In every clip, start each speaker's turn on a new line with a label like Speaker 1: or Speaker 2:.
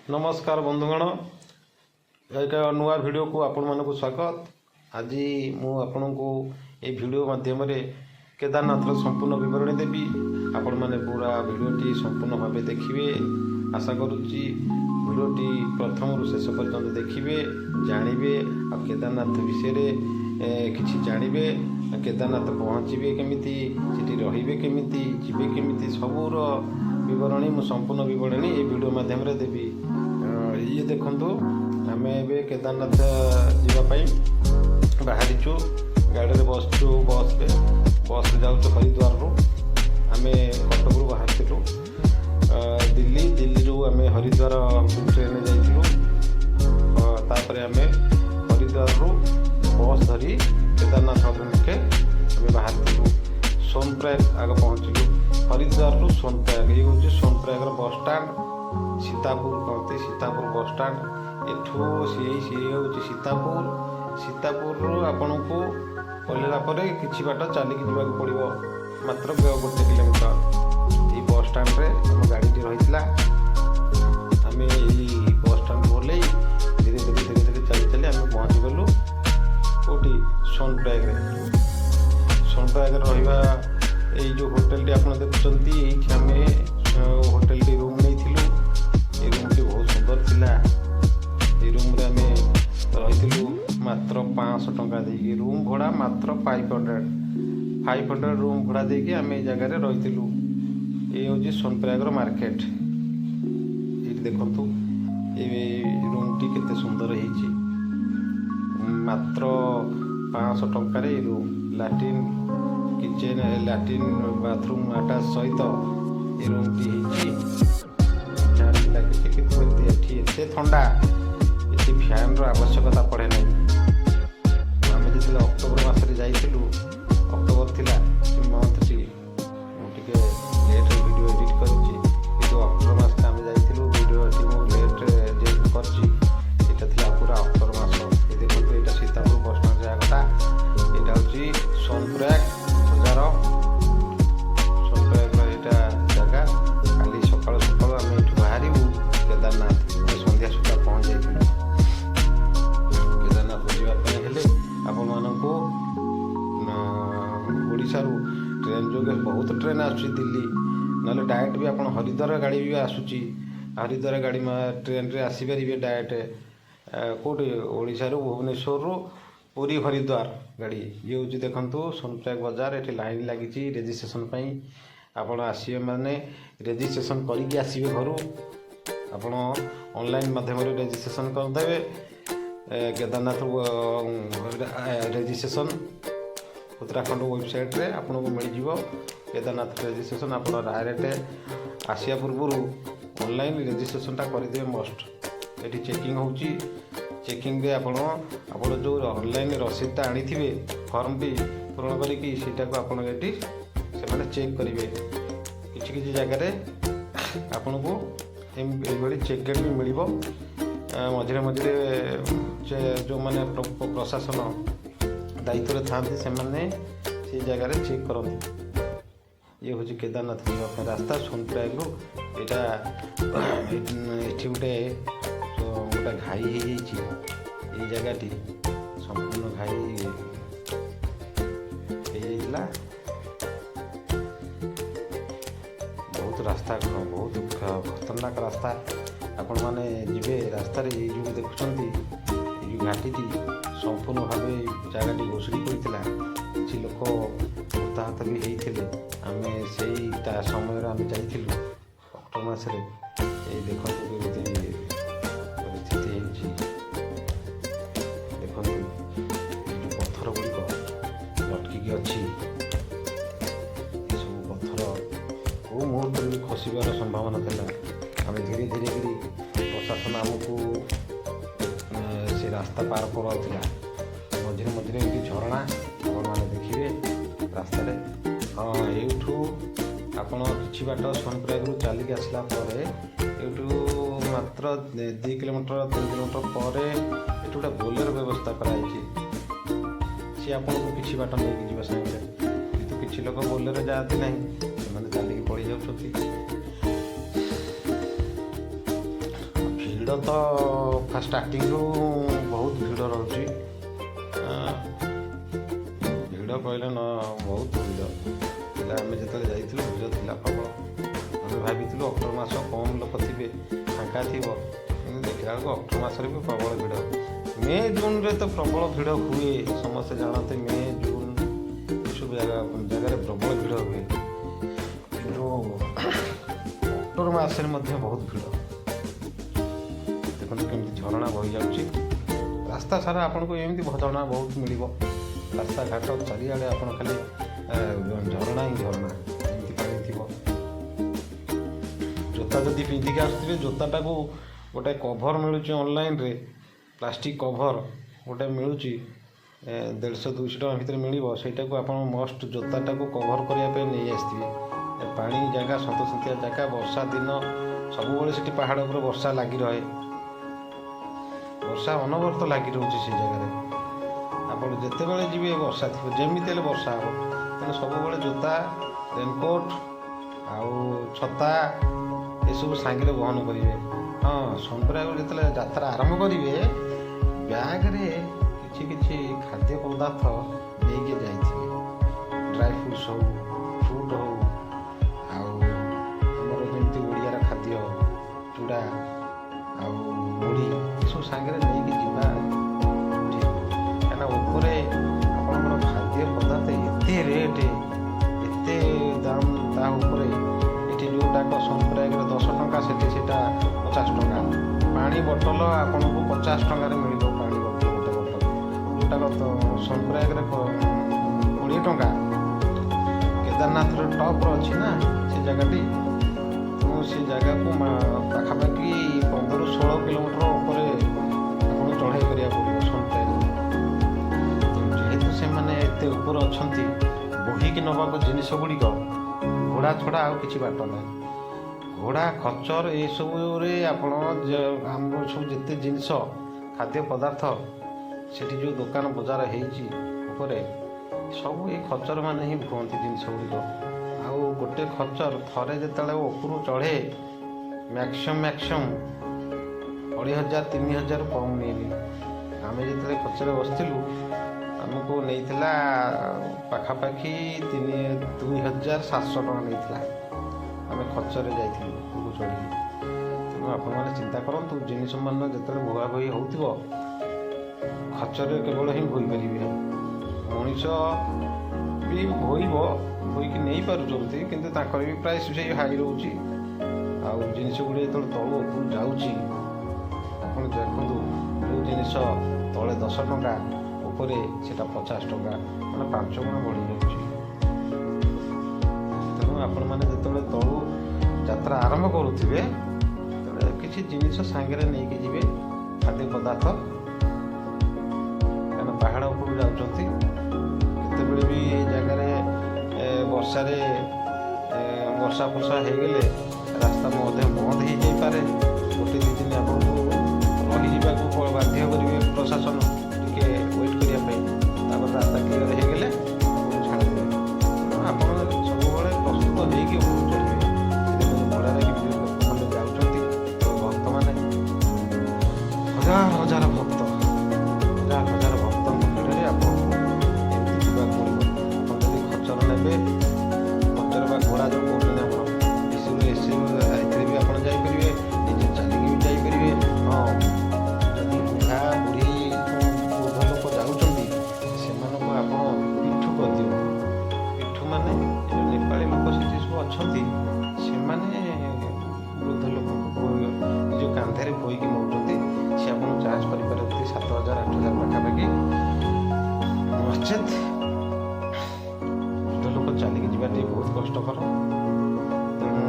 Speaker 1: नमस्कार बंधुगण, एक नुआ वीडियो को आपण मानक स्वागत। आज मु आपण को ये वीडियो माध्यम केदारनाथ संपूर्ण विवरणी देवी। आपण माने पूरा वीडियोटी संपूर्ण भाव देखिए। आशा करुच्ची वीडियोटी प्रथम रु शेष पर्यंत देखिए, जानवे आ केदारनाथ विषय किसी जानवे, केदारनाथ पहुँचे केमिति, सेठी रहिबे केमिति, जीवे केमिति, सबूर विवरणी मु संपूर्ण विवरणी ये वीडियो माध्यम देवी। ये देखंतु आम ए केदारनाथ जावाई बाहरीचु, गाड़ी में बसचु, बस जाऊँ हरिद्वार रु आम कटक रु बाहर दिल्ली रु आम हरिद्वार ट्रेन जाइलु। तापर आम हरिद्वार रु बस धरी केदारनाथ अभिमुखे आम बाहर सोनप्रयाग आगे पहुँचलु। हरिद्वार रु सोनप्रयाग, ये हूँ सोनप्रयाग बस स्टाण्ड, सीतापुर कहते सीतापुर बस स्टाण्ड। एठू सी हूँ सीतापुर आपण को ओह्लैला किसी बाट चलिकी जावाक पड़ो, मात्र 1 किलोमीटर। ये बस स्टाण्ड रे आम गाड़ी रही आम यही बस स्टाण्ड ओह्लै धीरे धीरे चली आम पहुँची गलु कौटी सोनप्रयाग। सोनप्रयाग रहा ये जो होटेल टी आप देखुंत, ये आम होटेल टी रूम नहीं थिलु। ये रूम टी बहुत सुंदर थिला। ये रूम रे आम रही मात्र 500 टंका देकी, रूम भड़ा मात्र 500 रूम भड़ा देकी आम ये जगह रही। ये हूँ सोनप्रयाग मार्केट। ये देखु ये रूम टी केते सुंदर है, मात्र 500 टंकार room, latrine kitchen, latrine bathroom attach सहित ये रूम टी लगे। एते ठंडा, ये फैन रो आवश्यकता पड़े ना। आम जो अक्टोबर मसरे जाइलु, अक्टोबर थिला मंथ टी टे लेट वीडियो एडिट करुच्ची, अक्टोबर मस आम जाइलु वीडियो लेट एडिट कर पूरा अक्टोबर मस। ये देखो ये सीतापुर बस स्टाण्ड जगटा, यहाँ हूँ सोनप्रयाग बजार। सोनप्रयाग यहाँ जगह काली सकाल सकाल आम ये बाहर केदारनाथ संध्या सुधा पहुँच जाइए। केदारनाथ जावाई आपण मानक ओडिशा ट्रेन जो बहुत ट्रेन आसूँ दिल्ली, ना डायरेक्ट भी आप हरिद्वार गाड़ी भी आसूँ। हरिद्वार गाड़ी ट्रेन रे आसीपारे डायरेक्ट कौटी ओडिशा भुवनेश्वर पुरी हरिद्वार गाड़ी। ये हूँ देखु सोनप्रयाग बजार। ये लाइन लगी रेजिस्ट्रेशन आपण आसवे माने रेजिस्ट्रेशन करके आसवे घर। आपण ऑनलाइन माध्यम रेजिस्ट्रेशन करदे। केदारनाथ रेजिस्ट्रेशन उत्तराखंड वेबसाइट रे आपको मिल जाव। केदारनाथ रेजिस्ट्रेशन आप डायरेक्ट आसिया पूर्व ऑनलाइन रेजिस्ट्रेशनटा करदे मस्ट। ये चेकिंग हो चेकिंग आपण जो ऑनलाइन रसीदटा आनी फॉर्म टी पूरण करीटा को आपन ये से चेक करेंगे। किसी जगह आपन को ये चेक भी मिल मझे मझे जो मैंने प्रशासन दायित्व था से जगह चेक करते। ये हूँ केदारनाथ रास्ता सोनप्रयाग ये गोटे घाई हो जगह संपूर्ण घाई हो। बहुत रास्ता बहुत खतरनाक रास्ता। आपण मैंने जीवे रास्तार जो देखुं घाटी संपूर्ण भाव जगह घोषणी करता। किसी लोक हताहत भी होते। आम से समय आम जाइलु अक्टोबर मसरे। ये देखो परिस्थिति देखो पत्थर गुड़िक लटकिकी अच्छी। सब पत्थर कौ मुहूर्त भी खसबार संभावना था। आम धीरे धीरे प्रशासन आमको से रास्ता पार कराला। मझे मझे ये झरणा आपने देखिए रास्तार। हाँ यूठू आपण कि बाट सोनप्रयाग चलिक आसला यूँ मात्र 2 किलोमीटर 3 किलोमीटर पर ये गोटे बोलेरो व्यवस्था कराई। सी आपको किसी बाट नहीं जावा साइड, कितु किसी लोक बोलेरो जाती ना, से चलिक पड़ जा। ଭିଡ଼ ତ ଫାଷ୍ଟ ଷ୍ଟାର୍ଟିଂରୁ ବହୁତ ଭିଡ଼ ରହୁଛି। ଭିଡ଼ କହିଲେ ନ ବହୁତ ଭିଡ଼ ଥିଲା। ଆମେ ଯେତେବେଳେ ଯାଇଥିଲୁ ଭିଡ଼ ଥିଲା ପ୍ରବଳ। ଆମେ ଭାବିଥିଲୁ ଅକ୍ଟୋବର ମାସ କମ୍ ଲୋକ ଥିବେ, ଫାଙ୍କା ଥିବ, କିନ୍ତୁ ଦେଖିଲା ବେଳକୁ ଅକ୍ଟୋବର ମାସରେ ବି ପ୍ରବଳ ଭିଡ଼। ମେ ଜୁନରେ ତ ପ୍ରବଳ ଭିଡ଼ ହୁଏ, ସମସ୍ତେ ଜାଣନ୍ତି। ମେ ଜୁନ ଏସବୁ ଜାଗାରେ ପ୍ରବଳ ଭିଡ଼ ହୁଏ, କିନ୍ତୁ ଅକ୍ଟୋବର ମାସରେ ମଧ୍ୟ ବହୁତ ଭିଡ଼। ଦେଖନ୍ତୁ କେମିତି ଝରଣା ବହିଯାଉଛି ରାସ୍ତା ସାରା। ଆପଣଙ୍କୁ ଏମିତି ଝରଣା ବହୁତ ମିଳିବ। ରାସ୍ତାଘାଟ ଚାରିଆଡ଼େ ଆପଣ ଖାଲି ଝରଣା ହିଁ ଝରଣା, ଏମିତି ପାଣି ଥିବ। ଜୋତା ଯଦି ପିନ୍ଧିକି ଆସୁଥିବେ, ଜୋତାଟାକୁ ଗୋଟେ କଭର୍ ମିଳୁଛି ଅନଲାଇନ୍ରେ, ପ୍ଲାଷ୍ଟିକ୍ କଭର୍ ଗୋଟେ ମିଳୁଛି, 150-200 ଟଙ୍କା ଭିତରେ ମିଳିବ। ସେଇଟାକୁ ଆପଣ ମଷ୍ଟ ଜୋତାଟାକୁ କଭର୍ କରିବା ପାଇଁ ନେଇ ଆସିଥିବେ। ପାଣି ଜାଗା, ସନ୍ତସନ୍ତିଆ ଜାଗା, ବର୍ଷା ଦିନ ସବୁବେଳେ ସେଠି ପାହାଡ଼ ଉପରେ ବର୍ଷା ଲାଗି ରହେ। ବର୍ଷା ଅନବରତ ଲାଗି ରହୁଛି ସେ ଜାଗାରେ। ଆପଣ ଯେତେବେଳେ ଯିବେ ବର୍ଷା ଥିବ, ଯେମିତି ହେଲେ ବର୍ଷା ହେବ। ତେଣୁ ସବୁବେଳେ ଜୋତା, ରେନକୋଟ୍ ଆଉ ଛତା ଏସବୁ ସାଙ୍ଗରେ ବହନ କରିବେ। ହଁ, ସୋନପ୍ରୟାଗରୁ ଯେତେବେଳେ ଯାତ୍ରା ଆରମ୍ଭ କରିବେ, ବ୍ୟାଗ୍ରେ କିଛି କିଛି ଖାଦ୍ୟ ପଦାର୍ଥ ନେଇକି ଯାଇଥିବେ। ଡ୍ରାଇ ଫ୍ରୁଟ୍ସ ହଉ, ଫ୍ରୁଟ୍ ହଉ, ଆଉ ଆମର ଯେମିତି ଓଡ଼ିଆର ଖାଦ୍ୟ ଚୁଡ଼ା ଆଉ ମୁଢ଼ି ଏସବୁ ସାଙ୍ଗରେ ନେଇକି ଯିବା ଠିକ୍। କାହିଁକିନା ଉପରେ ଆପଣଙ୍କର ଖାଦ୍ୟ ପଦାର୍ଥ ଏତେ ରେଟ୍, ଏତେ ଦାମ୍, ତା ଉପରେ ଏଠି ଯେଉଁଟାକ ସୋନପ୍ରୟାଗରେ 10 ଟଙ୍କା, ସେଠି ସେଇଟା 50 ଟଙ୍କା। ପାଣି ବୋଟଲ ଆପଣଙ୍କୁ 50 ଟଙ୍କାରେ ମିଳିବ। ପାଣି ବୋଟଲ ଗୋଟେ ବୋଟଲ, ଯେଉଁଟାକ ସୋନପ୍ରୟାଗରେ 20 ଟଙ୍କା। କେଦାରନାଥର ଟପ୍ର ଅଛି ନା ସେ ଜାଗାଟି। ତେଣୁ ସେ ଜାଗାକୁ ପାଖାପାଖି 15-16 କିଲୋମିଟର ଉପରେ ଆପଣଙ୍କୁ ଚଢ଼ାଇ କରିବାକୁ ପଡ଼ିବ ସୋନପ୍ରୟାଗରୁ। ଯେହେତୁ ସେମାନେ ଏତେ ଉପରେ ଅଛନ୍ତି, ବୋହିକି ନେବାକୁ ଜିନିଷ ଗୁଡ଼ିକ ଘୋଡ଼ା ଛଡ଼ା ଆଉ କିଛି ବାଟ ନାହିଁ। ଘୋଡ଼ା ଖଚ୍ଚର ଏସବୁରେ ଆପଣ ଆମର ସବୁ ଯେତେ ଜିନିଷ, ଖାଦ୍ୟ ପଦାର୍ଥ ସେଠି ଯେଉଁ ଦୋକାନ ବଜାର ହେଇଛି ଉପରେ, ସବୁ ଏଇ ଖଚ୍ଚର ମାନେ ହିଁ ବୁହନ୍ତି ଜିନିଷ ଗୁଡ଼ିକ। ଆଉ ଗୋଟେ ଖଚ୍ଚର ଥରେ ଯେତେବେଳେ ଉପରୁ ଚଢ଼େ, ମ୍ୟାକ୍ସିମମ୍ 2,500-3,000 କମ୍ ନେଇନି। ଆମେ ଯେତେବେଳେ ଖଚ୍ଚରରେ ବସିଥିଲୁ, ଆମକୁ ନେଇଥିଲା ପାଖାପାଖି 2,700 ଟଙ୍କା ନେଇଥିଲା। ଆମେ ଖଚ୍ଚରରେ ଯାଇଥିଲୁ ଉପରକୁ ଚଢ଼ିକି। ତେଣୁ ଆପଣମାନେ ଚିନ୍ତା କରନ୍ତୁ, ଜିନିଷ ମାନ ଯେତେବେଳେ ବୋହାବୋହି ହେଉଥିବ, ଖଚ୍ଚରରେ କେବଳ ହିଁ ବୋହି ପାରିବେ। ମଣିଷ ବି ବୋହିକି ନେଇପାରୁଛନ୍ତି, କିନ୍ତୁ ତାଙ୍କର ବି ପ୍ରାଇସ୍ ସେଇ ହାଇ ରହୁଛି। ଆଉ ଜିନିଷ ଗୁଡ଼ିଏ ଯେତେବେଳେ ତଳୁ ଉପରୁ ଯାଉଛି, ଆପଣ ଦେଖନ୍ତୁ, ଯେଉଁ ଜିନିଷ ତଳେ 10 ଟଙ୍କା, ଉପରେ ସେଇଟା 50 ଟଙ୍କା, ମାନେ 5 ଗୁଣ ବଢ଼ିଯାଉଛି। ତେଣୁ ଆପଣମାନେ ଯେତେବେଳେ ତଳୁ ଯାତ୍ରା ଆରମ୍ଭ କରୁଥିବେ, ସେତେବେଳେ କିଛି ଜିନିଷ ସାଙ୍ଗରେ ନେଇକି ଯିବେ, ଖାଦ୍ୟ ପଦାର୍ଥ। କାରଣ ପାହାଡ଼ ଉପରକୁ ଯାଉଛନ୍ତି, କେତେବେଳେ ବି ଏ ଜାଗାରେ ବର୍ଷା ଫର୍ଷା ହେଇଗଲେ ରାସ୍ତା ମଧ୍ୟ ବନ୍ଦ ହେଇଯାଇପାରେ। 1-2 ଦିନ ଆପଣଙ୍କୁ ରହିଯିବାକୁ ବାଧ୍ୟ କରିବେ ପ୍ରଶାସନ, ଟିକେ ୱେଟ୍ କରିବା ପାଇଁ। ତାପରେ ରାସ୍ତା କ୍ଲିୟର ହେଇଗଲେ ଆପଣଙ୍କୁ ଛାଡ଼ିଦେବେ। ତେଣୁ ଆପଣ ସବୁବେଳେ ପ୍ରସ୍ତୁତ ହେଇକି ଉପରକୁ ଚଢ଼ିବେ। ଘୋଡ଼ାରେ ଲୋକମାନେ ଯାଉଛନ୍ତି, ଭକ୍ତମାନେ ହଜାର ଭକ୍ତଙ୍କ ଭିଡ଼ରେ ଆପଣଙ୍କୁ ଏମିତି ଯିବାକୁ ପଡ଼ିବ। ଆପଣ ଯଦି ଖଚ୍ଚର ନେବେ, ଖଚ୍ଚର ବା ଘୋଡ଼ା ଯେଉଁ କହୁଛନ୍ତି ଆପଣ, ଏଥିରେ ବି ଆପଣ ଯାଇପାରିବେ, ନିଜେ ଚାଲିକି ବି ଯାଇପାରିବେ। ହଁ, ଯଦି ବୁଢ଼ା ବୁଢ଼ୀ ବୃଦ୍ଧ ଲୋକ ଯାଉଛନ୍ତି, ସେମାନଙ୍କୁ ଆପଣ ପିଠୁ କରିଦିଅନ୍ତୁ। ପିଠୁ ମାନେ ଯେଉଁ ନେପାଳୀ ଲୋକ ସେଠି ସବୁ ଅଛନ୍ତି, ସେମାନେ ବୃଦ୍ଧ ଲୋକଙ୍କୁ ନିଜ କାନ୍ଧରେ ବୋହିକି ନେଉଛନ୍ତି। ସେ ଆପଣଙ୍କୁ ଚାର୍ଜ କରିପାରନ୍ତି 7,000-8,000 ପାଖାପାଖି। ନଚେତ୍ ବୃଦ୍ଧ ଲୋକ ଚାଲିକି ଯିବା ଟିକେ ବହୁତ କଷ୍ଟକର। ତେଣୁ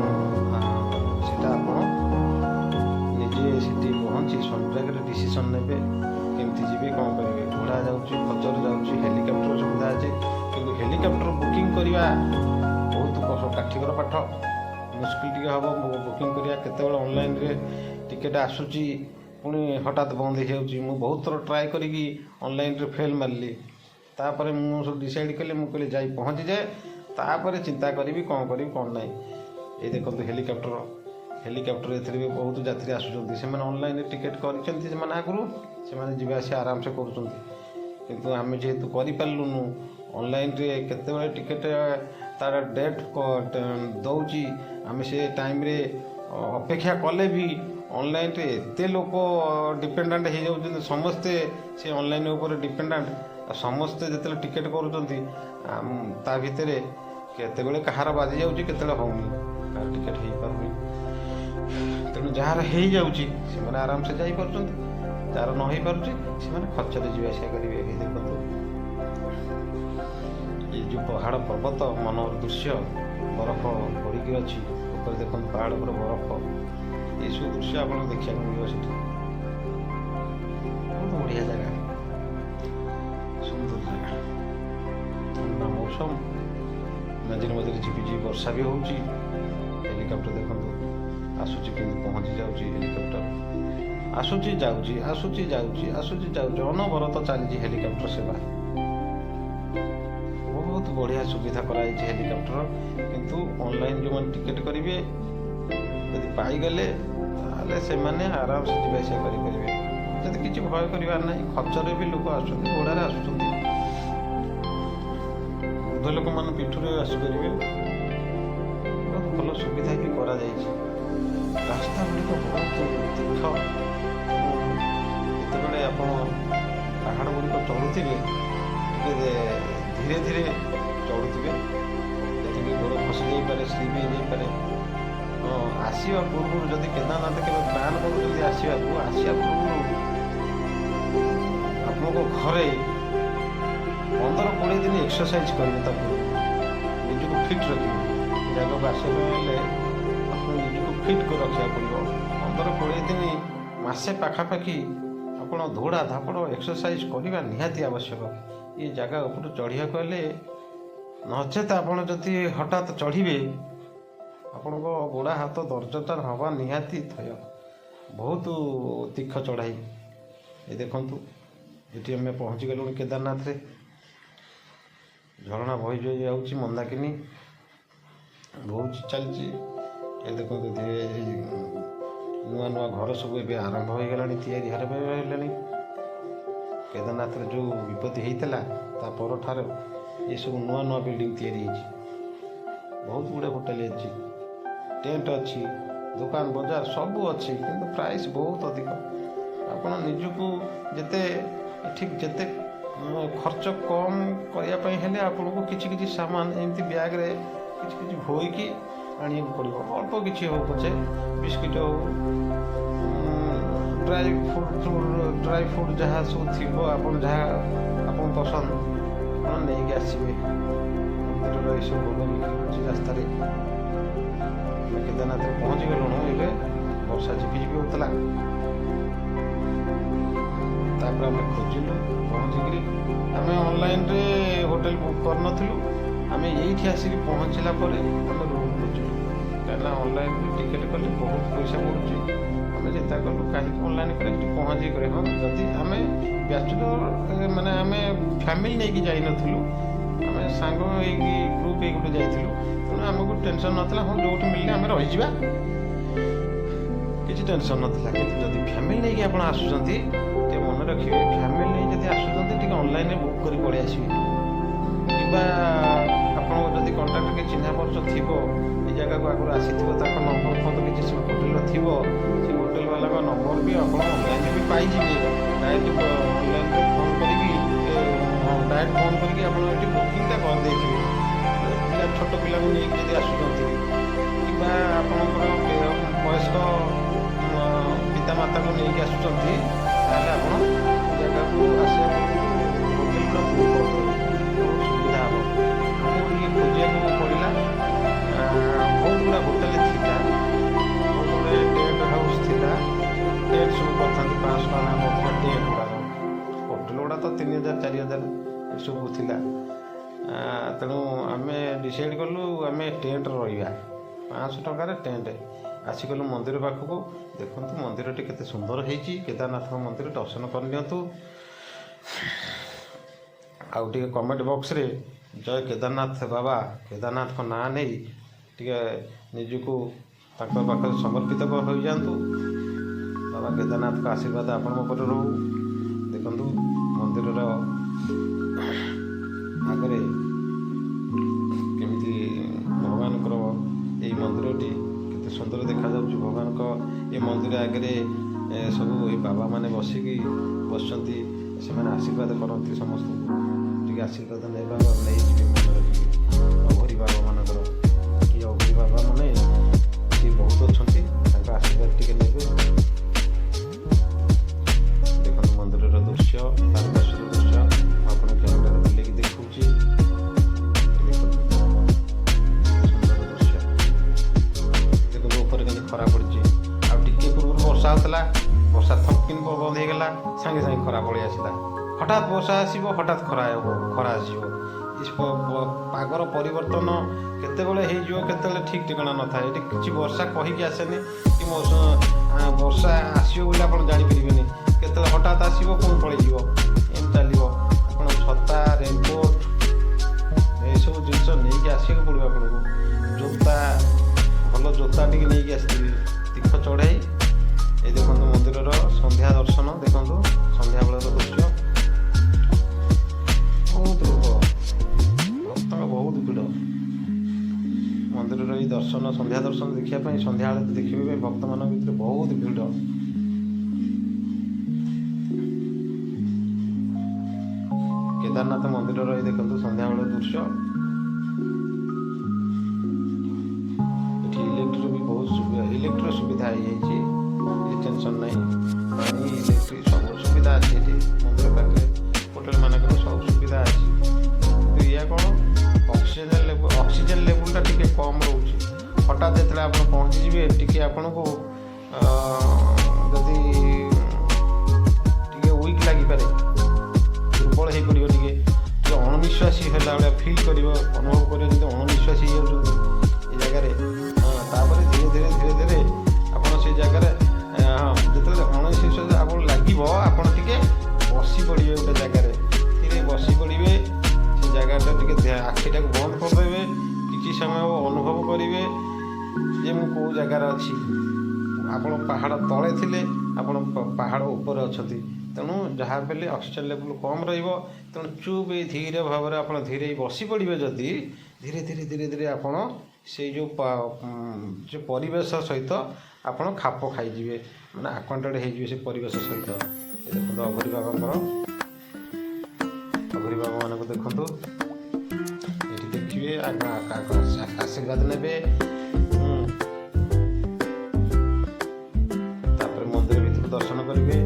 Speaker 1: ସେଇଟା ଆପଣ ନିଜେ ସେଠି ପହଞ୍ଚି ସୋନପ୍ରୟାଗରେ ଡିସିସନ୍ ନେବେ, କେମିତି ଯିବେ, କ'ଣ କରିବେ। ଘୋଡ଼ା ଯାଉଛି, ଖଚ୍ଚର ଯାଉଛି, ହେଲିକପ୍ଟର ସୁବିଧା ଅଛି, କିନ୍ତୁ ହେଲିକପ୍ଟର ବୁକିଂ କରିବା ବହୁତ କାଠିକର ପାଠ। ମୁସ୍କିଲ ଟିକେ ହେବ ବୁକିଂ କରିବା। କେତେବେଳେ ଅନଲାଇନ୍ରେ ଟିକେଟ୍ ଆସୁଛି, ପୁଣି ହଠାତ୍ ବନ୍ଦ ହେଇଯାଉଛି। ମୁଁ ବହୁତ ଥର ଟ୍ରାଏ କରିକି ଅନଲାଇନ୍ରେ ଫେଲ୍ ମାରିଲି। ତାପରେ ମୁଁ ସବୁ ଡିସାଇଡ଼୍ କଲି, ମୁଁ କହିଲି ଯାଇ ପହଞ୍ଚିଯାଏ, ତାପରେ ଚିନ୍ତା କରିବି କ'ଣ କରିବି କ'ଣ ନାହିଁ। ଏଇ ଦେଖନ୍ତୁ ହେଲିକପ୍ଟର हेलिकॉप्टर एथिरे भी बहुत यात्री आसुचंती से ऑनलाइन टिकेट करछंती से आगु से जीवा आसी आराम से करुँच किंतु आम जेहेतु करूँ ऑनलाइन रे केते टिकेट तार डेट दौची आम से टाइम रे अपेक्षा कले भी ऑनलाइन रे एते लोक डिपेंडेंट हो जाउछंती समस्ते से ऑनलाइन ऊपर डिपेंडेंट समस्ते जिते टिकेट करुँच ता भितर केते कहार बाजी जाऊँगी केते होनी कार टिकेट हो पारुनी तेणु जार हो जाऊँगी से आराम से जाई पारुछंती जार न हो पारुछि से खर्चरे जीवा आसिया करेंगे। देखो ये जो पहाड़ पर्वत मनोहर दृश्य बरफ पड़ी अच्छी ऊपर देखो पहाड़ पर बरफ ये सब दृश्य आप देखा मिले से बहुत बढ़िया जगह सुंदर जगह ठंडा मौसम मझे मझे झिपिझिपि वर्षा भी होची हेलिकॉप्टर देखो आसूची कि पहुँची जाऊँगी हेलिकॉप्टर आसूची जाऊँगी आसूची जाऊँगी आसूची जाऊँगी अनवरत चली हेलिकॉप्टर सेवा बहुत बढ़िया सुविधा कराई हेलिकॉप्टर किंतु ऑनलाइन जो टिकेट करेंगे यदि पाईगले से आराम से जीवा आसिया करेंगे जब किसी भय करार ना खर्चरे भी लोक आड़े आस वृद्ध लोक मान पिठुरे आसपारे बहुत भल सुविधा भी करा रास्ता गुड़िक बहुत तीक्ष जिते आप पहाड़ गुड़िक चढ़ुवे धीरे धीरे चढ़ुवे जी गोड़ खसी जापे स्लीप हो जापे आसवा पूर्व जदि केदारनाथ के प्लान कर आसवा पूर्व आपको घरे 15-20 दिन एक्सरसाइज करेंगे निजक फिट रखिए जगह आसवाई आपको निजक फिट कर रखा पड़ो 15-20 दिन मसे पाखापाखि आप दौड़ा धापड़ एक्सरसाइज करवा निहाती आवश्यक ये जगह ऊपर चढ़िया कहले नचेत आपड़ जदि हठात चढ़े आपण गोड़ा हाथ दर्जटा हवा निहाती थय बहुत तीक्ष चढ़ाई ये देखु ये आम पहुँची गलु केदारनाथ रे झरणा बही जाऊँगी मंदाकिनी बहुत चलती ये देखो नुआ नुआ घर सब ए आरंभ हो गला या केदारनाथ रे जो विपत्ति होता पर ये सब नुआ नुआ बिल्डिंग तैयारी बहुत गुड़े होटेल अच्छी टेंट अच्छी दुकान बजार सब अच्छी किंतु प्राइस बहुत अधिक आपण निजको जिते ठीक जिते खर्च कम करने हेले आपको किसी सामान एमती बैग रे किसी होइकी आने पड़ो अल्प किसी हो पचे बिस्किट हो ड्राई फ्रूट जहाँ सब थी आप पसंद आप नहीं आसवे मंदिर ये सब भोग बिक्री रास्तार केदारनाथ पहुँची गलुणु ए वर्षा झिपिझिपि होता तापर आम खोजिलु पहुँचिक आम ऑनलाइन रे होटेल बुक करनथिलु आम ये आसिक पहुँचला आम रूम खोजिलु कहीं ऑनलाइन टिकेट कले बहुत पैसा पड़ुची आम चिंता कलु कहीं ऑनलाइन कर पहुँची कर जदि आम बैचलर माने आम फैमिली नहीं जाई नथिलु आम सांग ग्रुप एक गोटे जाइलु तेणु आमको टेंशन नाला हाँ जो मिलने आम रही किसी टेंशन नाला कि जब फैमिली नहीं आप आसुँच मन रखिए फैमिली नहीं जब आसुँच ऑनलाइन बुक कर पड़े आसवे कि आपड़ जब कंटाक्ट के चिन्ह परिचय थी ये जगह को आगुरी आसी नंबर फंद किसी होटेल थी से होटेल वाला नंबर भी आप ऑनलाइन भी पाइबे डायरेक्ट ऑनलाइन फोन कर डायरेक्ट फोन करके आप बुकिंगटा करदे पिला छोट पिला नहीं जब आसुँच कि आपंकर वयस्क पितामाता को लेकिन आसुँच आप जगह को आसा होटेल पूरा बुक कर सुविधा हम आमको खोजा पड़ा बहुत गुड़ा होटेल थी बहुत गुड़े टेंट हाउस थी टेंट सब कर 500 टका टेंट गुड़ाक होटेल गुड़ा तो 3000-4000 सब थी तेणु आम डिसाइड कलु आम टेंट रहा 500 टकर टेंट आसिगलु मंदिर पाखक देखु मंदिर केते सुंदर होती केदारनाथ मंदिर दर्शन कर लिंतु आउ टे कमेंट बॉक्स रे जय केदारनाथ बाबा केदारनाथ को ना नहीं टे निजको ତାଙ୍କ ପାଖରେ ସମର୍ପିତ ହୋଇଯାଆନ୍ତୁ। ବାବା କେଦାରନାଥଙ୍କ ଆଶୀର୍ବାଦ ଆପଣଙ୍କ ଉପରେ ରହୁ। ଦେଖନ୍ତୁ ମନ୍ଦିରର ଆଗରେ କେମିତି ଭଗବାନଙ୍କର ଏଇ ମନ୍ଦିରଟି କେତେ ସୁନ୍ଦର ଦେଖାଯାଉଛି। ଭଗବାନଙ୍କ ଏ ମନ୍ଦିର ଆଗରେ ସବୁ ଏଇ ବାବାମାନେ ବସିଛନ୍ତି। ସେମାନେ ଆଶୀର୍ବାଦ କରନ୍ତି ସମସ୍ତଙ୍କୁ। ଟିକେ ଆଶୀର୍ବାଦ ନେଇଯିବେ ମନରେ ଟିକେ ଅଘରୀ ବାବାମାନଙ୍କର। କି ଅଘରୀ ବାବାମାନେ କି ବହୁତ ଅଛନ୍ତି, ତାଙ୍କ ଆଶୀର୍ବାଦ ଟିକେ ନେବେ। ଦେଖନ୍ତୁ ମନ୍ଦିରର ଦୃଶ୍ୟ, ତାରକାଶ୍ୱର ଦୃଶ୍ୟ ଆପଣ କ୍ୟାମେରାରେ ବୁଲେଇକି ଦେଖାଉଛି। ଦେଖନ୍ତୁ ସୁନ୍ଦର ଦୃଶ୍ୟ। ଦେଖନ୍ତୁ ଉପରେ କେମିତି ଖରା ପଡ଼ିଛି। ଆଉ ଟିକେ ପୂର୍ବରୁ ବର୍ଷା ହେଉଥିଲା, ବର୍ଷା ଥପକିନି ବନ୍ଦ ହେଇଗଲା, ସାଙ୍ଗେ ସାଙ୍ଗେ ଖରା ପଳେଇ ଆସିଲା। ହଠାତ୍ ବର୍ଷା ଆସିବ, ହଠାତ୍ ଖରା ଆସିବ। ପାଗର ପରିବର୍ତ୍ତନ କେତେବେଳେ ହେଇଯିବ, କେତେବେଳେ ଠିକ୍ ଠିକଣା ନଥାଏ। ଏଠି କିଛି ବର୍ଷା କହିକି ଆସେନି କି ବର୍ଷା ଆସିବ ବୋଲି ଆପଣ ଜାଣିପାରିବେନି। କେତେବେଳେ ହଠାତ୍ ଆସିବ, ପୁଣି ପଳେଇଯିବ, ଏମିତି ଚାଲିବ। ଆପଣ ଛତା, ରେନକୋଟ୍ ଏସବୁ ଜିନିଷ ନେଇକି ଆସିବାକୁ ପଡ଼ିବ ଆପଣଙ୍କୁ। ଜୋତା, ଭଲ ଜୋତା ଟିକେ ନେଇକି ଆସିଥିବେ। ତୀଖ ଚଢ଼େଇ। ଏଇ ଦେଖନ୍ତୁ ମନ୍ଦିରର ସନ୍ଧ୍ୟା ଦର୍ଶନ। ଦେଖନ୍ତୁ ସନ୍ଧ୍ୟାବେଳର ଦୃଶ୍ୟ। ବହୁତ ଲୋକ, ଭକ୍ତଙ୍କ ବହୁତ ଭିଡ଼। ମନ୍ଦିରର ଏଇ ଦର୍ଶନ, ସନ୍ଧ୍ୟା ଦର୍ଶନ ଦେଖିବା ପାଇଁ, ସନ୍ଧ୍ୟା ଆଳତି ଦେଖିବା ପାଇଁ ଭକ୍ତମାନଙ୍କ ଭିତରେ ବହୁତ ଭିଡ଼। କେଦାରନାଥ ମନ୍ଦିରର ଏଇ ଦେଖନ୍ତୁ ସନ୍ଧ୍ୟାବେଳ ଦୃଶ୍ୟ। ଏଠି ଇଲେକ୍ଟ୍ରିର ବି ବହୁତ ଇଲେକ୍ଟ୍ରିର ସୁବିଧା ହେଇଯାଇଛି। ଏ ଟେନସନ୍ ନାହିଁ। ପାଣି, ଇଲେକ୍ଟ୍ରିକ୍ ସବୁ ସୁବିଧା ଅଛି ଏଠି ମନ୍ଦିର ପାଖରେ। ହୋଟେଲ ମାନଙ୍କରେ ସବୁ ସୁବିଧା ଅଛି। କିନ୍ତୁ ଏଇଆ କ'ଣ, ଅକ୍ସିଜେନ୍ ଲେବୁଲଟା ଟିକେ କମ୍ ରହୁଛି। ହଠାତ୍ ଯେତେବେଳେ ଆପଣ ପହଞ୍ଚିଯିବେ, ଟିକେ ଆପଣଙ୍କୁ ଯଦି ଟିକେ ୱିକ୍ ଲାଗିପାରେ, ଦୁର୍ବଳ ହେଇପଡ଼ିବ, ଟିକେ ଅଣନିଶ୍ୱାସୀ ହେଲା ଭଳିଆ ଫିଲ୍ କରିବ, ଅନୁଭବ କରିବ ଯେମିତି ଅଣନିଶ୍ୱାସୀ ହେଇଯାଉଛନ୍ତି ଏ ଜାଗାରେ। ତାପରେ ଧୀରେ ଧୀରେ ଆପଣ ସେଇ ଜାଗାରେ ଯେତେବେଳେ ଅଣନିଶ୍ୱାସୀ ଆପଣ ଲାଗିବ, ଆପଣ ଟିକେ ବସି ପଡ଼ିବେ ଗୋଟେ ଜାଗାରେ। ଧୀରେ ବସି ପଡ଼ିବେ। ସେ ଜାଗାଟା ଟିକେ ଆଖିଟାକୁ ବନ୍ଦ କରିଦେବେ। କିଛି ସମୟ ଅନୁଭବ କରିବେ ଯେ ମୁଁ କେଉଁ ଜାଗାରେ ଅଛି। ଆପଣ ପାହାଡ଼ ତଳେ ଥିଲେ, ଆପଣ ପାହାଡ଼ ଉପରେ ଅଛନ୍ତି। ତେଣୁ ଯାହା ହେଲେ ଅକ୍ସିଜେନ୍ ଲେବୁଲ୍ କମ୍ ରହିବ। ତେଣୁ ଚୁପ୍ ଧୀରେ ଭାବରେ ଆପଣ ଧୀରେ ବସି ପଡ଼ିବେ। ଯଦି ଧୀରେ ଧୀରେ ଆପଣ ସେଇ ଯେଉଁ ପରିବେଶ ସହିତ ଆପଣ ଖାପ ଖାଇଯିବେ, ମାନେ ଆକ୍ୱାଣ୍ଟେଡ଼୍ ହେଇଯିବେ ସେ ପରିବେଶ ସହିତ। ଦେଖନ୍ତୁ ଅଘରୀ ବାବାମାନଙ୍କୁ ଦେଖନ୍ତୁ। ଏଠି ଦେଖିବେ, ଆଶୀର୍ବାଦ ନେବେ। ତାପରେ ମନ୍ଦିର ଭିତରୁ ଦର୍ଶନ କରିବେ।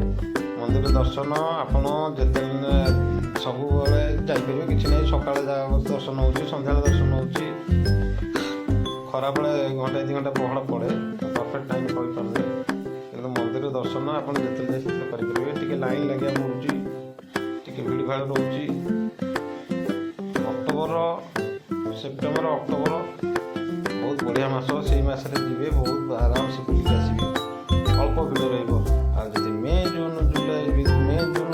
Speaker 1: ମନ୍ଦିର ଦର୍ଶନ ଆପଣ ସବୁବେଳେ ଯାଇପାରିବେ, କିଛି ନାହିଁ। ସକାଳେ ଦର୍ଶନ ହେଉଛି, ସନ୍ଧ୍ୟାବେଳେ ଦର୍ଶନ ହେଉଛି। ଖରାବେଳେ ଘଣ୍ଟାଏ 2 ଘଣ୍ଟା ପହଳ ପଡ଼େ, ପରଫେକ୍ଟ ଟାଇମ୍ କହିପାରୁନି। କିନ୍ତୁ ମନ୍ଦିର ଦର୍ଶନ ଆପଣ ଯେତେବେଳେ ସେତେବେଳେ କରିପାରିବେ। ଟିକେ ଲାଇନ୍ ଲାଗିବାକୁ ପଡ଼ୁଛି, ଟିକେ ଭିଡ଼ଭାଡ଼ ରହୁଛି। ସେପ୍ଟେମ୍ବର, ଅକ୍ଟୋବର ବହୁତ ବଢ଼ିଆ ମାସ। ସେଇ ମାସରେ ଯିବେ, ବହୁତ ଆରାମସେ ବୁଲିକି ଆସିବେ। ଅଳ୍ପ ଭିଡ଼ ରହିବ। ଆଉ ଯଦି ମେ ଜୁନ୍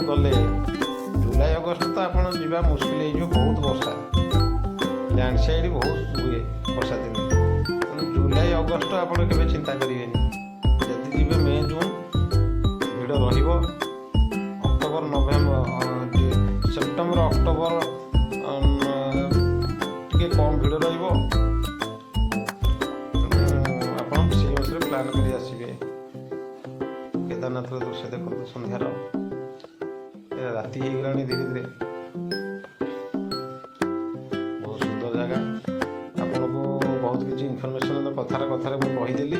Speaker 1: ଗଲେ, ଜୁଲାଇ ଅଗଷ୍ଟ ତ ଆପଣ ଯିବା ମୁସ୍କିଲ ହେଇଯିବ। ବହୁତ ବର୍ଷା, ଲ୍ୟାଣ୍ଡସ୍ଲାଇଡ୍ ବହୁତ ହୁଏ ବର୍ଷା ଦିନେ। ତେଣୁ ଜୁଲାଇ ଅଗଷ୍ଟ ଆପଣ କେବେ ଚିନ୍ତା କରିବେନି। ଯଦି ଯିବେ ମେ ଜୁନ୍, ଭିଡ଼ ରହିବ। ଅକ୍ଟୋବର, ନଭେମ୍ବର, ସେପ୍ଟେମ୍ବର, ଅକ୍ଟୋବର ଟିକେ କମ୍ ଭିଡ଼ ରହିବ। ଆପଣ ସେଇ ମାସରେ ପ୍ଲାନ୍ କରି ଆସିବେ। କେଦାରନାଥର ଦୃଶ୍ୟ ଦେଖନ୍ତୁ ସନ୍ଧ୍ୟାର। ରାତି ହେଇଗଲାଣି ଧୀରେ ଧୀରେ। ବହୁତ ସୁନ୍ଦର ଜାଗା। ଆପଣଙ୍କୁ ବହୁତ କିଛି ଇନଫର୍ମେସନ୍ କଥାରେ ମୁଁ କହିଦେଲି,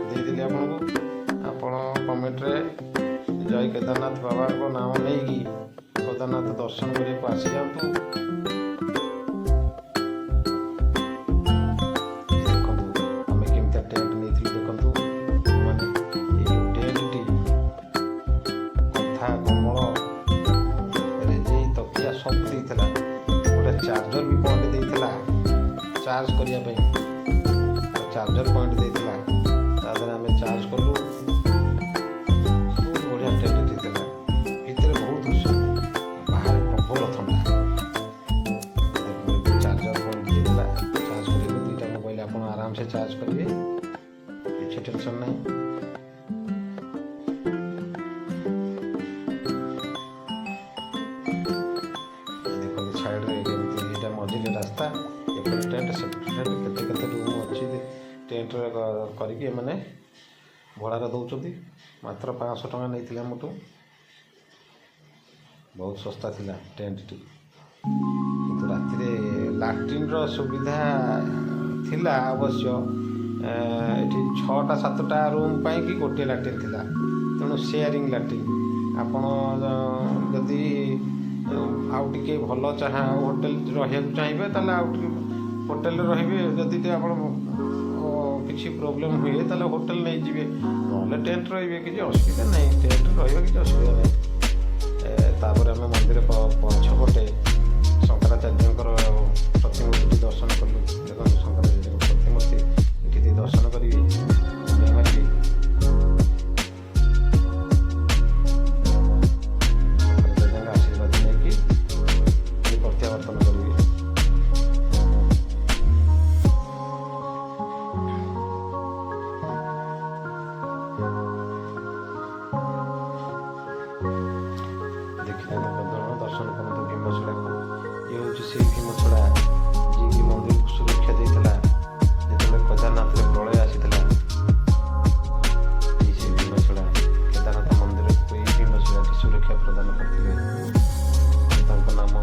Speaker 1: ଦେଇଦେଲି ଆପଣଙ୍କୁ। ଆପଣ କମେଣ୍ଟରେ ଜୟ କେଦାରନାଥ ବାବାଙ୍କ ନାମ ନେଇକି କେଦାରନାଥ ଦର୍ଶନ କରିବାକୁ ଆସିଯାଆନ୍ତୁ। ଦେଖନ୍ତୁ ଆମେ କେମିତିଆ ଟେଣ୍ଟ ନେଇଥିଲୁ। ଦେଖନ୍ତୁ ମାନେ ଏଇ ଯେଉଁ ଟେଣ୍ଟଟି କନ୍ଥା, କମଳ, ରେଜେଇ, ତକିଆ ସବୁ ଦେଇଥିଲା। ଗୋଟେ ଚାର୍ଜର ବି ପଏଣ୍ଟ ଦେଇଥିଲା ଚାର୍ଜ କରିବା ପାଇଁ। ଚାର୍ଜର ପଏଣ୍ଟ ଦେଇଥିଲା, ତା ଦେହରେ ଆମେ ଚାର୍ଜ କଲୁ। ବହୁତ ବଢ଼ିଆ ଟେଣ୍ଟ ଦେଇଥିଲା। ଭିତରେ ବହୁତ ଉଷୁମ, ବାହାରେ ପ୍ରବଳ ଥଣ୍ଡା। ଚାର୍ଜର ପଏଣ୍ଟ ଦେଇଥିଲା, ଚାର୍ଜ କରିବାକୁ 2ଟା ମୋବାଇଲ ଆପଣ ଆରାମସେ ଚାର୍ଜ କରିବେ। କିଛି ଟେନସନ୍ ନାହିଁ। ଦେଖନ୍ତୁ ସାଇଡ଼ରେ କେମିତି ଏଇଟା ମଝିରେ ରାସ୍ତା, ଏପଟେ ଟେଣ୍ଟ ସେପଟେ ଟେଣ୍ଟ, କେତେ କେତେ ରୁମ୍ ଅଛି ଟେଣ୍ଟରେ କରିକି ଏମାନେ ଭଡ଼ାରେ ଦେଉଛନ୍ତି। ମାତ୍ର 500 ଟଙ୍କା ନେଇଥିଲେ ଆମଠୁ, ବହୁତ ଶସ୍ତା ଥିଲା ଟେଣ୍ଟଟି। କିନ୍ତୁ ରାତିରେ ଲାଟ୍ରିନ୍ର ସୁବିଧା ଥିଲା ଅବଶ୍ୟ, ଏଠି 6ଟା 7ଟା ରୁମ୍ ପାଇଁକି ଗୋଟିଏ ଲାଟ୍ରିନ୍ ଥିଲା, ତେଣୁ ସେୟାରିଂ ଲାଟ୍ରିନ୍। ଆପଣ ଯଦି ଆଉ ଟିକେ ଭଲ ହୋଟେଲ ରହିବାକୁ ଚାହିଁବେ ତାହେଲେ ଆଉ ଟିକେ ହୋଟେଲରେ ରହିବେ। ଯଦି ଆପଣ କିଛି ପ୍ରୋବ୍ଲେମ୍ ହୁଏ ତାହେଲେ ହୋଟେଲ ନେଇଯିବେ, ନହେଲେ ଟେଣ୍ଟ ରହିବେ, କିଛି ଅସୁବିଧା ନାହିଁ। ଟେଣ୍ଟରେ ରହିବା କିଛି ଅସୁବିଧା ନାହିଁ। ତାପରେ ଆମେ ମନ୍ଦିର ପଛପଟେ ଶଙ୍କରାଚାର୍ଯ୍ୟଙ୍କର ପ୍ରତିମୂର୍ତ୍ତି ଦର୍ଶନ କଲୁ। ଦେଖନ୍ତୁ ଶଙ୍କରାଚାର୍ଯ୍ୟଙ୍କ ପ୍ରତିମୂର୍ତ୍ତି ଏଠି ଦେଇ ଦର୍ଶନ କରିବି, ମୁଣ୍ଡିଆ ମାରିବି, ଶଙ୍କରାଚାର୍ଯ୍ୟଙ୍କ ଆଶୀର୍ବାଦ ନେଇକି ପ୍ରତ୍ୟାବର୍ତ୍ତନ କରିବି। ଦର୍ଶନ କରନ୍ତୁ ଭୀମଛଡ଼ାକୁ। ଇଏ ହେଉଛି ସେଇ ଭୀମଛଡ଼ା ଯିଏକି ମନ୍ଦିରକୁ ସୁରକ୍ଷା ଦେଇଥିଲା ଯେତେବେଳେ କେଦାରନାଥରେ ପ୍ରଳୟ ଆସିଥିଲା। ଏଇ ସେଇ ଭୀମଛଡ଼ା, କେଦାରନାଥ ମନ୍ଦିରକୁ ଏଇ ଭୀମଛଡ଼ାଟି ସୁରକ୍ଷା ପ୍ରଦାନ କରିଥିଲେ। ତାଙ୍କ ନାମ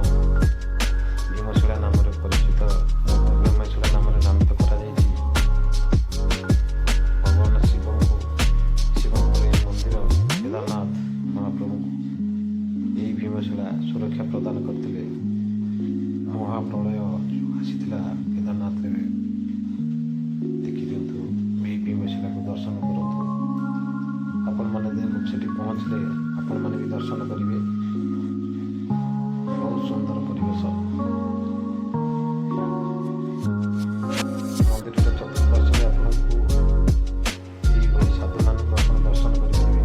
Speaker 1: ଭୀମଛଡ଼ା ନାମରେ ପରିଚିତ, ଭୀମଛଡ଼ା ନାମରେ ନାମିତ କରାଯାଇଛି। ଭଗବାନ ଶିବଙ୍କର ଏହି ମନ୍ଦିର କେଦାରନାଥ ମହାପ୍ରଭୁଙ୍କୁ ଏଇ ଭୀମଛଡ଼ା ସୁରକ୍ଷା ପ୍ରଦାନ କରିଥିଲେ। ମହାପ୍ରଳୟ ଆସିଥିଲା କେଦାରନାଥରେ। ଦେଖିଦିଅନ୍ତୁ, ଏଇ ଭୀମଛଡ଼ାକୁ ଦର୍ଶନ କରନ୍ତୁ। ଆପଣମାନେ ସେଠି ପହଞ୍ଚିଲେ ଆପଣମାନେ ବି ଦର୍ଶନ କରିବେ। ବହୁତ ସୁନ୍ଦର ପରିବେଶ। ମନ୍ଦିରର ଚତୁଃପାର୍ଶ୍ୱରେ ଆପଣଙ୍କୁ ଏଇଭଳି ସାଧୁମାନଙ୍କୁ ଆପଣ ଦର୍ଶନ କରିପାରିବେ।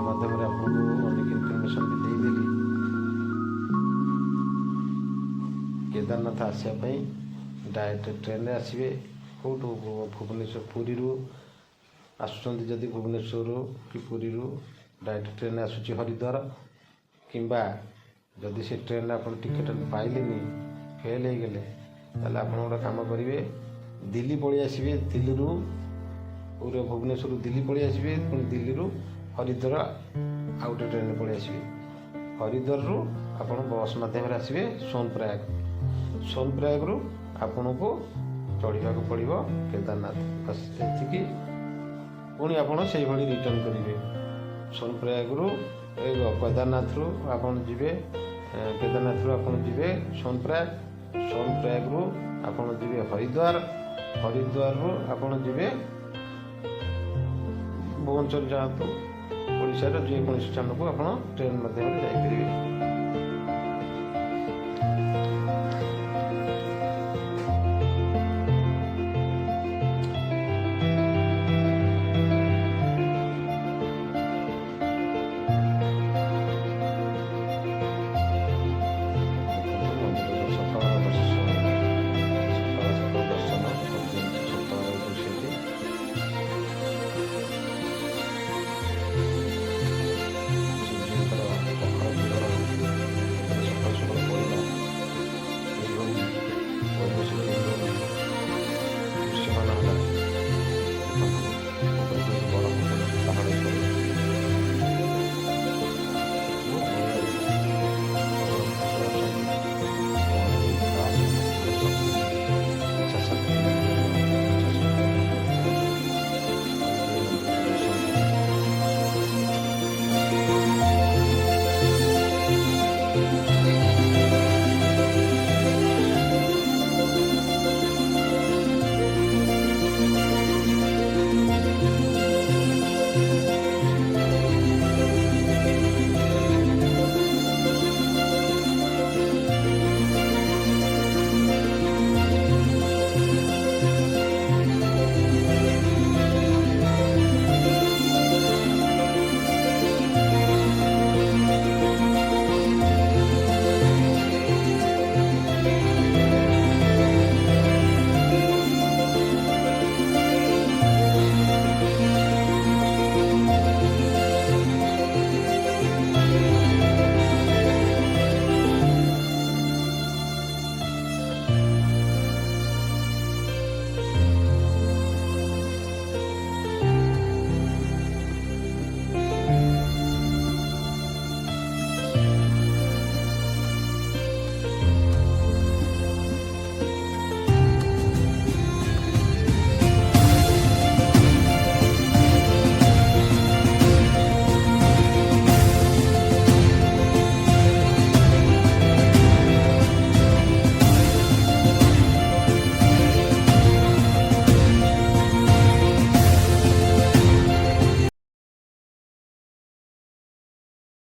Speaker 1: ମାଧ୍ୟମରେ ଆପଣଙ୍କୁ ଅନେକ ଇନଫର୍ମେସନ୍ ବି ଦେଇଦେଲି। କେଦାରନାଥ ଆସିବା ପାଇଁ ଡାଇରେକ୍ଟ ଟ୍ରେନରେ ଆସିବେ। କେଉଁଠୁ? ଭୁବନେଶ୍ୱର, ପୁରୀରୁ ଆସୁଛନ୍ତି ଯଦି ଭୁବନେଶ୍ୱରରୁ କି ପୁରୀରୁ ଡାଇରେକ୍ଟ ଟ୍ରେନ୍ ଆସୁଛି ହରିଦ୍ୱାର। କିମ୍ବା ଯଦି ସେ ଟ୍ରେନ୍ରେ ଆପଣ ଟିକେଟ୍ ପାଇଲେନି, ଫେଲ୍ ହେଇଗଲେ, ତାହେଲେ ଆପଣ ଗୋଟେ କାମ କରିବେ, ଦିଲ୍ଲୀ ପଳେଇ ଆସିବେ। ଦିଲ୍ଲୀରୁ ଭୁବନେଶ୍ୱରରୁ ଦିଲ୍ଲୀ ପଳେଇ ଆସିବେ, ପୁଣି ଦିଲ୍ଲୀରୁ ହରିଦ୍ୱାର ଆଉ ଗୋଟେ ଟ୍ରେନ୍ରେ ପଳେଇ ଆସିବେ। ହରିଦ୍ୱାରରୁ ଆପଣ ବସ୍ ମାଧ୍ୟମରେ ଆସିବେ ସୋନପ୍ରୟାଗ। ସୋନପ୍ରୟାଗରୁ ଆପଣଙ୍କୁ ଚଢ଼ିବାକୁ ପଡ଼ିବ କେଦାରନାଥ। ସେତିକି ପୁଣି ଆପଣ ସେଇଭଳି ରିଟର୍ଣ୍ଣ କରିବେ। ସୋନପ୍ରୟାଗରୁ କେଦାରନାଥରୁ ଆପଣ ଯିବେ, କେଦାରନାଥରୁ ଆପଣ ଯିବେ ସୋନପ୍ରୟାଗ। ସୋନପ୍ରୟାଗରୁ ଆପଣ ଯିବେ ହରିଦ୍ୱାର। ହରିଦ୍ୱାରରୁ ଆପଣ ଯିବେ ଭୁବନେଶ୍ୱର ଯାଆନ୍ତୁ। ଓଡ଼ିଶାର ଯେକୌଣସି ସ୍ଥାନକୁ ଆପଣ ଟ୍ରେନ୍ ମାଧ୍ୟମରେ ଯାଇପାରିବେ।